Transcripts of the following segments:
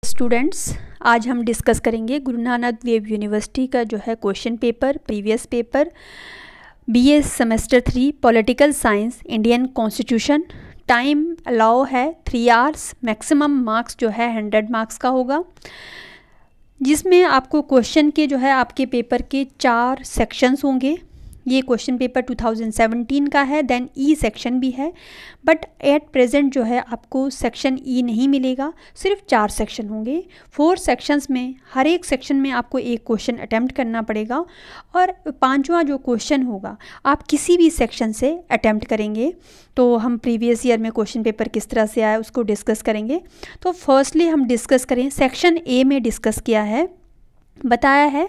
Students, आज हम discuss करेंगे गुरु नानक देव यूनिवर्सिटी का जो है question paper, previous paper, BA semester 3 political science, Indian constitution. Time allow है 3 आवर्स, मैक्सिमम मार्क्स जो है 100 मार्क्स का होगा, जिसमें आपको क्वेश्चन के जो है आपके पेपर के 4 सेक्शंस होंगे। ये क्वेश्चन पेपर 2017 का है। देन ई सेक्शन भी है, बट एट प्रेजेंट जो है आपको सेक्शन ई नहीं मिलेगा, सिर्फ 4 सेक्शन होंगे। 4 सेक्शंस में हर एक सेक्शन में आपको एक क्वेश्चन अटैम्प्ट करना पड़ेगा और 5वां जो क्वेश्चन होगा आप किसी भी सेक्शन से अटैम्प्ट करेंगे। तो हम प्रीवियस ईयर में क्वेश्चन पेपर किस तरह से आया उसको डिस्कस करेंगे। तो फर्स्टली हम डिस्कस करें, सेक्शन ए में डिस्कस किया है, बताया है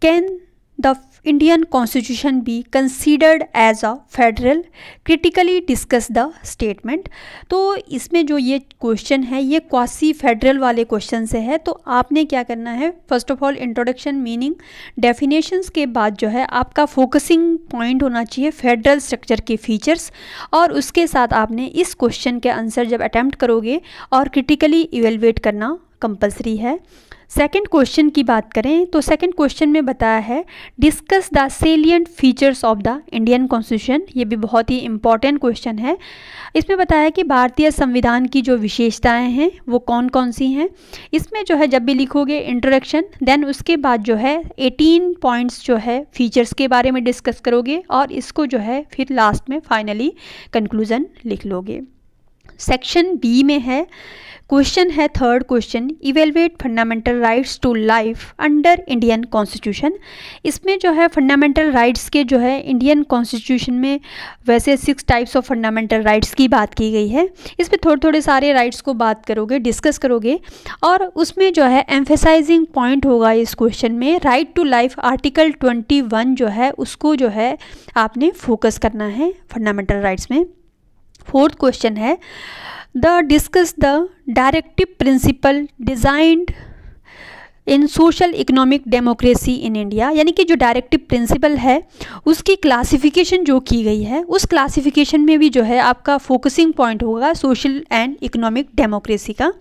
can the Indian constitution be considered as a federal, critically discuss the statement. तो इसमें जो ये क्वेश्चन है ये क्वासी फेडरल वाले क्वेश्चन से है। तो आपने क्या करना है, first of all introduction, meaning, definitions के बाद जो है आपका फोकसिंग पॉइंट होना चाहिए फेडरल स्ट्रक्चर के फीचर्स, और उसके साथ आपने इस क्वेश्चन के आंसर जब अटैम्प्ट करोगे और क्रिटिकली इवेलुएट करना कंपलसरी है। सेकंड क्वेश्चन की बात करें तो सेकंड क्वेश्चन में बताया है discuss the salient features of the Indian constitution. ये भी बहुत ही इंपॉर्टेंट क्वेश्चन है। इसमें बताया है कि भारतीय संविधान की जो विशेषताएं हैं वो कौन कौन सी हैं। इसमें जो है जब भी लिखोगे इंट्रोडक्शन, देन उसके बाद जो है 18 पॉइंट्स जो है फीचर्स के बारे में डिस्कस करोगे और इसको जो है फिर लास्ट में फाइनली कंक्लूजन लिख लोगे। सेक्शन बी में है, क्वेश्चन है third question, evaluate fundamental rights to life under Indian constitution. इसमें जो है फंडामेंटल राइट्स के जो है इंडियन कॉन्स्टिट्यूशन में वैसे 6 टाइप्स ऑफ फंडामेंटल राइट्स की बात की गई है। इसमें थोड़े सारे राइट्स को बात करोगे, डिस्कस करोगे, और उसमें जो है एम्फेसाइजिंग पॉइंट होगा इस क्वेश्चन में राइट टू लाइफ, आर्टिकल 21 जो है उसको जो है आपने फोकस करना है फंडामेंटल राइट्स में। फोर्थ क्वेश्चन है the discuss the directive principle designed in social economic democracy in India. यानी कि जो डायरेक्टिव प्रिंसिपल है उसकी क्लासिफिकेशन जो की गई है उस क्लासिफिकेशन में भी जो है आपका फोकसिंग पॉइंट होगा सोशल एंड इकोनॉमिक डेमोक्रेसी का।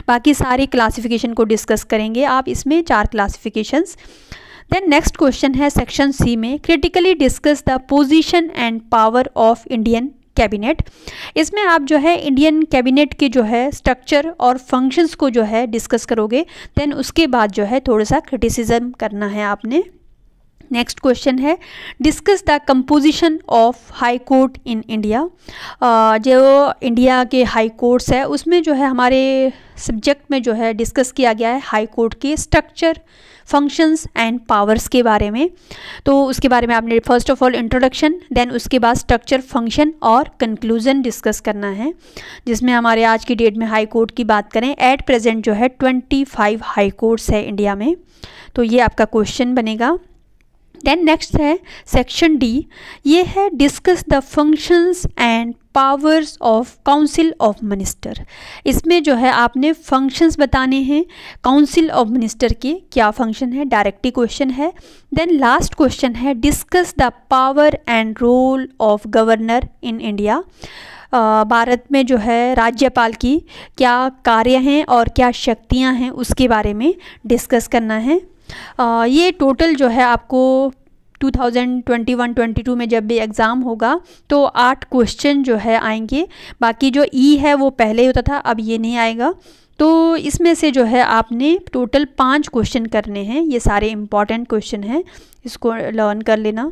बाकी सारी क्लासिफिकेशन को डिस्कस करेंगे आप, इसमें 4 क्लासिफिकेशंस। देन नेक्स्ट क्वेश्चन है सेक्शन सी में, critically discuss the position and power of Indian cabinet. इसमें आप जो है इंडियन कैबिनेट के जो है स्ट्रक्चर और फंक्शंस को जो है डिस्कस करोगे। देन उसके बाद जो है थोड़ा सा क्रिटिसिज्म करना है आपने। नेक्स्ट क्वेश्चन है discuss the composition of high court in India. जो इंडिया के हाई कोर्ट्स है उसमें जो है हमारे सब्जेक्ट में जो है डिस्कस किया गया है हाई कोर्ट के स्ट्रक्चर, फंक्शंस एंड पावर्स के बारे में। तो उसके बारे में आपने first of all introduction, then उसके बाद स्ट्रक्चर, फंक्शन और कंक्लूजन डिस्कस करना है, जिसमें हमारे आज की डेट में हाई कोर्ट की बात करें, एट प्रेजेंट जो है 25 हाई कोर्ट्स है इंडिया में। तो ये आपका क्वेश्चन बनेगा। देन नेक्स्ट है सेक्शन डी, ये है discuss the functions and powers of council of minister. इसमें जो है आपने फंक्शंस बताने हैं काउंसिल ऑफ मिनिस्टर के, क्या फंक्शन है, डायरेक्टली क्वेश्चन है। देन लास्ट क्वेश्चन है discuss the power and role of governor in India. Bharat में जो है राज्यपाल की क्या कार्य हैं और क्या शक्तियां हैं उसके बारे में डिस्कस करना है। ये टोटल जो है आपको 2021-22 में जब भी एग्ज़ाम होगा तो 8 क्वेश्चन जो है आएंगे। बाकी जो ई है वो पहले होता था, अब ये नहीं आएगा। तो इसमें से जो है आपने टोटल 5 क्वेश्चन करने हैं। ये सारे इम्पॉर्टेंट क्वेश्चन हैं, इसको लर्न कर लेना।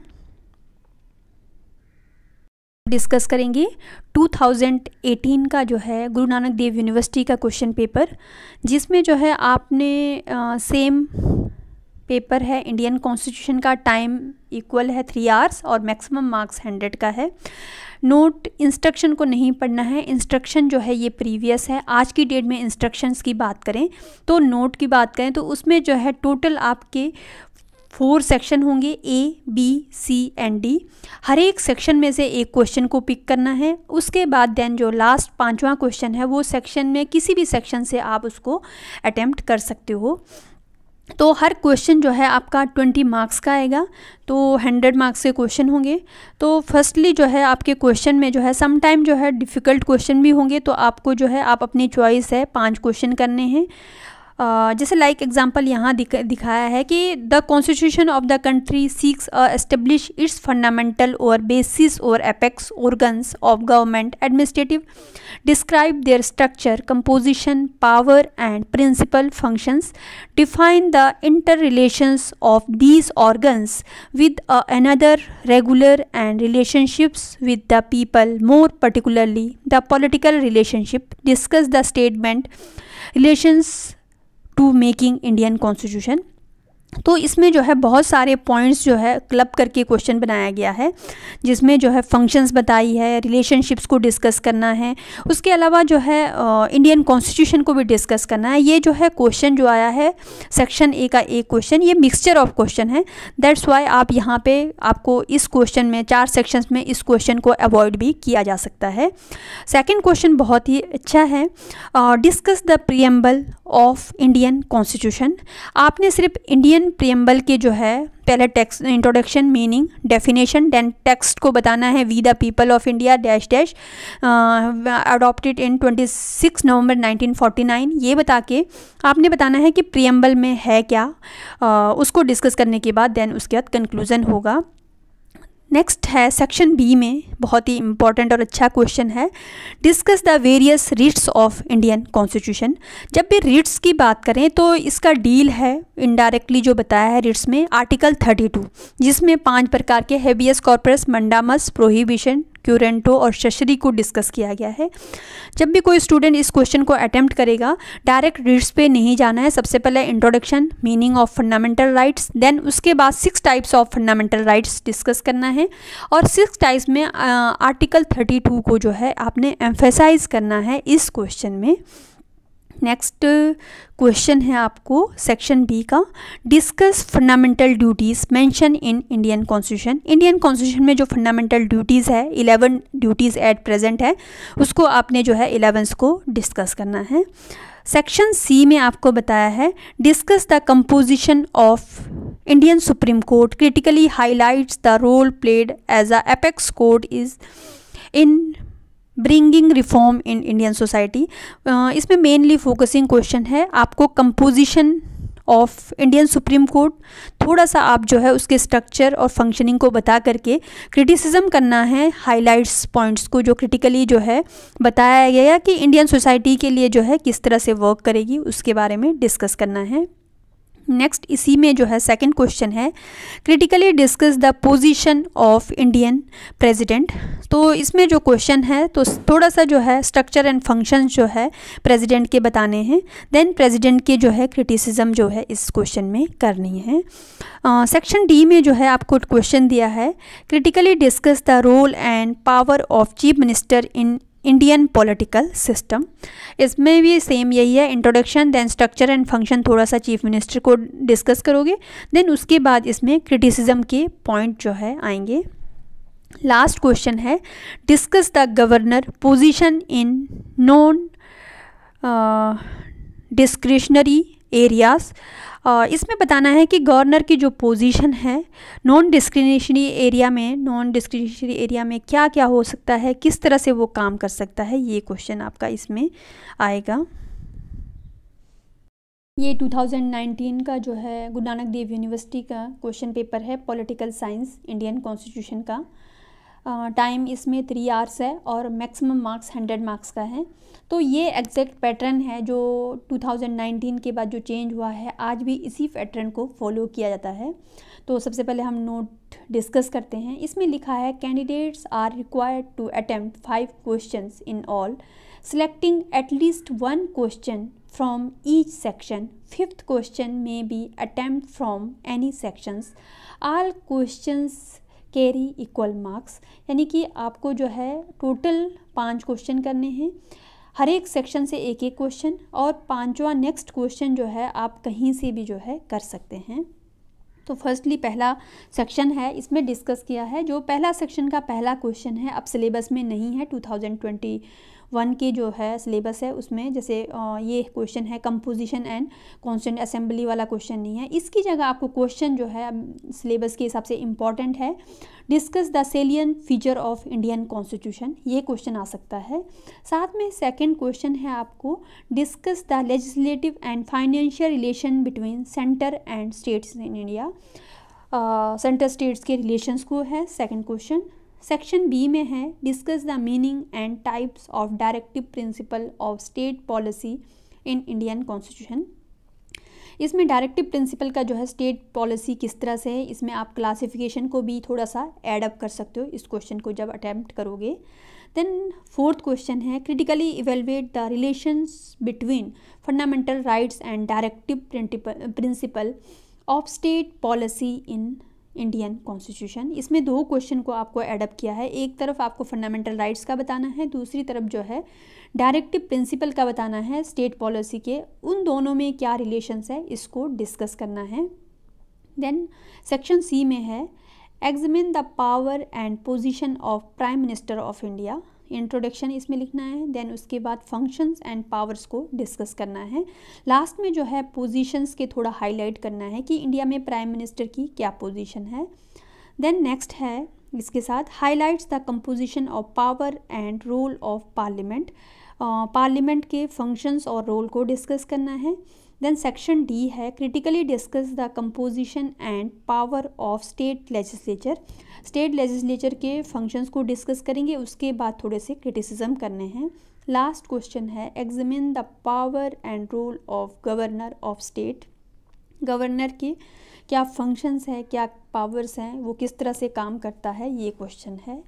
डिस्कस करेंगे 2018 का जो है गुरु नानक देव यूनिवर्सिटी का क्वेश्चन पेपर, जिसमें जो है आपने सेम पेपर है इंडियन कॉन्स्टिट्यूशन का, टाइम इक्वल है 3 आवर्स और मैक्सिमम मार्क्स 100 का है। नोट, इंस्ट्रक्शन को नहीं पढ़ना है, इंस्ट्रक्शन जो है ये प्रीवियस है। आज की डेट में इंस्ट्रक्शंस की बात करें तो नोट की बात करें तो उसमें जो है टोटल आपके 4 सेक्शन होंगे, ए, बी, सी एंड डी। हर एक सेक्शन में से एक क्वेश्चन को पिक करना है। उसके बाद देन जो लास्ट 5वां क्वेश्चन है वो सेक्शन में किसी भी सेक्शन से आप उसको अटेम्प्ट कर सकते हो। तो हर क्वेश्चन जो है आपका 20 मार्क्स का आएगा, तो 100 मार्क्स के क्वेश्चन होंगे। तो फर्स्टली जो है आपके क्वेश्चन में जो है सम टाइम जो है डिफ़िकल्ट क्वेश्चन भी होंगे, तो आपको जो है आप अपनी चॉइस है 5 क्वेश्चन करने हैं। जैसे लाइक एग्जांपल यहाँ दिखाया है कि the constitution of the country seeks establish its fundamental और बेसिस और apex organs of government administrative, describe their structure, composition, power and principal functions, define the inter relations of these organs with another regular and relationships with the people, more particularly the political relationship, discuss the statement relations to making Indian Constitution। तो इसमें जो है बहुत सारे points जो है club करके question बनाया गया है, जिसमें जो है फंक्शंस बताई है, रिलेशनशिप्स को डिस्कस करना है, उसके अलावा जो है इंडियन कॉन्स्टिट्यूशन को भी डिस्कस करना है। ये जो है क्वेश्चन जो आया है सेक्शन ए का एक क्वेश्चन, ये मिक्सचर ऑफ क्वेश्चन है, दैट्स वाई आप यहाँ पे आपको इस क्वेश्चन में 4 सेक्शंस में इस क्वेश्चन को अवॉइड भी किया जा सकता है। सेकेंड क्वेश्चन बहुत ही अच्छा है, discuss the preamble of Indian constitution. आपने सिर्फ इंडियन प्रीएम्बल के जो है पहले text, introduction, meaning, definition, then text को बताना है, we the people of India dash dash adopted in 26 November 1949, ये बता के आपने बताना है कि प्रीएम्बल में है क्या, उसको डिस्कस करने के बाद देन उसके बाद कंक्लूजन होगा। नेक्स्ट है सेक्शन बी में बहुत ही इंपॉर्टेंट और अच्छा क्वेश्चन है, discuss the various writs of Indian constitution. जब भी रिट्स की बात करें तो इसका डील है इनडायरेक्टली जो बताया है रिट्स में आर्टिकल 32, जिसमें 5 प्रकार के हेबियस कॉर्पस, मंडामस, प्रोहिबिशन, क्यूरेंटो और शशरी को डिस्कस किया गया है। जब भी कोई स्टूडेंट इस क्वेश्चन को अटेम्प्ट करेगा, डायरेक्ट रिट्स पे नहीं जाना है, सबसे पहले introduction, meaning of fundamental rights, then उसके बाद 6 types of fundamental rights discuss करना है, और 6 टाइप्स में आर्टिकल 32 को जो है आपने एम्फेसाइज करना है इस क्वेश्चन में। नेक्स्ट क्वेश्चन है आपको सेक्शन बी का, discuss fundamental duties mention in Indian constitution. Indian constitution में जो फंडामेंटल ड्यूटीज़ है, 11 ड्यूटीज़ एट प्रेजेंट है, उसको आपने जो है 11 को डिस्कस करना है। सेक्शन सी में आपको बताया है, discuss the composition of Indian supreme court, critically highlights the role played as a apex court is in bringing reform in Indian society. इसमें मेनली फोकसिंग क्वेश्चन है आपको composition of Indian supreme court, थोड़ा सा आप जो है उसके structure और फंक्शनिंग को बता करके क्रिटिसिज्म करना है हाइलाइट्स पॉइंट्स को, जो क्रिटिकली जो है बताया गया कि इंडियन सोसाइटी के लिए जो है किस तरह से वर्क करेगी, उसके बारे में डिस्कस करना है। नेक्स्ट इसी में जो है सेकंड क्वेश्चन है, critically discuss the position of Indian president. तो इसमें जो क्वेश्चन है तो थोड़ा सा जो है स्ट्रक्चर एंड फंक्शन जो है प्रेसिडेंट के बताने हैं, देन प्रेसिडेंट के जो है क्रिटिसिज्म जो है इस क्वेश्चन में करनी है। सेक्शन डी में जो है आपको क्वेश्चन दिया है, critically discuss the role and power of chief minister in Indian political system. इसमें भी सेम यही है, introduction, then structure and function, थोड़ा सा चीफ मिनिस्टर को डिस्कस करोगे, देन उसके बाद इसमें क्रिटिसिज्म के पॉइंट जो है आएंगे। लास्ट क्वेश्चन है, discuss the governor position in non discretionary areas. इसमें बताना है कि गवर्नर की जो पोजीशन है नॉन डिस्क्रिशनरी एरिया में क्या क्या हो सकता है, किस तरह से वो काम कर सकता है, ये क्वेश्चन आपका इसमें आएगा। ये 2019 का जो है गुरु नानक देव यूनिवर्सिटी का क्वेश्चन पेपर है, पॉलिटिकल साइंस इंडियन कॉन्स्टिट्यूशन का। टाइम इसमें 3 आवर्स है और मैक्सिमम मार्क्स 100 मार्क्स का है। तो ये एग्जैक्ट पैटर्न है जो 2019 के बाद जो चेंज हुआ है, आज भी इसी पैटर्न को फॉलो किया जाता है। तो सबसे पहले हम नोट डिस्कस करते हैं। इसमें लिखा है, candidates are required to attempt 5 questions in all, selecting at least 1 question from each section. 5th question में be attempt from any sections. All questions carry equal marks, यानी कि आपको जो है टोटल 5 क्वेश्चन करने हैं, हर एक सेक्शन से एक एक क्वेश्चन, और 5वां नेक्स्ट क्वेश्चन जो है आप कहीं से भी जो है कर सकते हैं। तो फर्स्टली पहला सेक्शन है, इसमें डिस्कस किया है। जो पहला सेक्शन का पहला क्वेश्चन है अब सिलेबस में नहीं है, 2021 1 के जो है सिलेबस है उसमें, जैसे ये क्वेश्चन है कंपोजिशन एंड कॉन्स्टिट्यूएंट असेंबली वाला क्वेश्चन नहीं है, इसकी जगह आपको क्वेश्चन जो है सिलेबस के हिसाब से इम्पॉर्टेंट है, discuss the salient feature of Indian constitution, ये क्वेश्चन आ सकता है। साथ में सेकंड क्वेश्चन है आपको discuss the legislative and financial relation between centre and states in India, centre states के रिलेशंस को है सेकंड क्वेश्चन। सेक्शन बी में है discuss the meaning and types of directive principle of state policy in Indian constitution. इसमें directive principle का जो है state policy किस तरह से है, इसमें आप क्लासिफिकेशन को भी थोड़ा सा ऐड अप कर सकते हो इस क्वेश्चन को जब अटैम्प्ट करोगे। देन फोर्थ क्वेश्चन है critically evaluate the relations between fundamental rights and directive principle of state policy in Indian constitution. इसमें दो क्वेश्चन को आपको एडअप किया है, एक तरफ आपको फंडामेंटल राइट्स का बताना है, दूसरी तरफ जो है डायरेक्टिव प्रिंसिपल का बताना है स्टेट पॉलिसी के, उन दोनों में क्या रिलेशंस है इसको डिस्कस करना है। देन सेक्शन सी में है examine the power and position of prime minister of India, introduction इसमें लिखना है। देन उसके बाद फंक्शंस एंड पावर्स को डिस्कस करना है। लास्ट में जो है पोजीशंस के थोड़ा हाईलाइट करना है कि इंडिया में प्राइम मिनिस्टर की क्या पोजीशन है। देन नेक्स्ट है इसके साथ highlights the composition of power and role of parliament, parliament के फंक्शंस और रोल को डिस्कस करना है। देन सेक्शन डी है critically discuss the composition and power of state legislature, state legislature के फंक्शंस को डिस्कस करेंगे, उसके बाद थोड़े से क्रिटिसिज्म करने हैं। लास्ट क्वेश्चन है examine the power and role of governor of state, governor के क्या फंक्शंस है, क्या पावर्स हैं, वो किस तरह से काम करता है, ये क्वेश्चन है।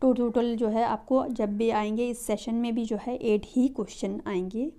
टोटल जो है आपको जब भी आएंगे इस सेशन में भी जो है 8 ही क्वेश्चन आएंगे।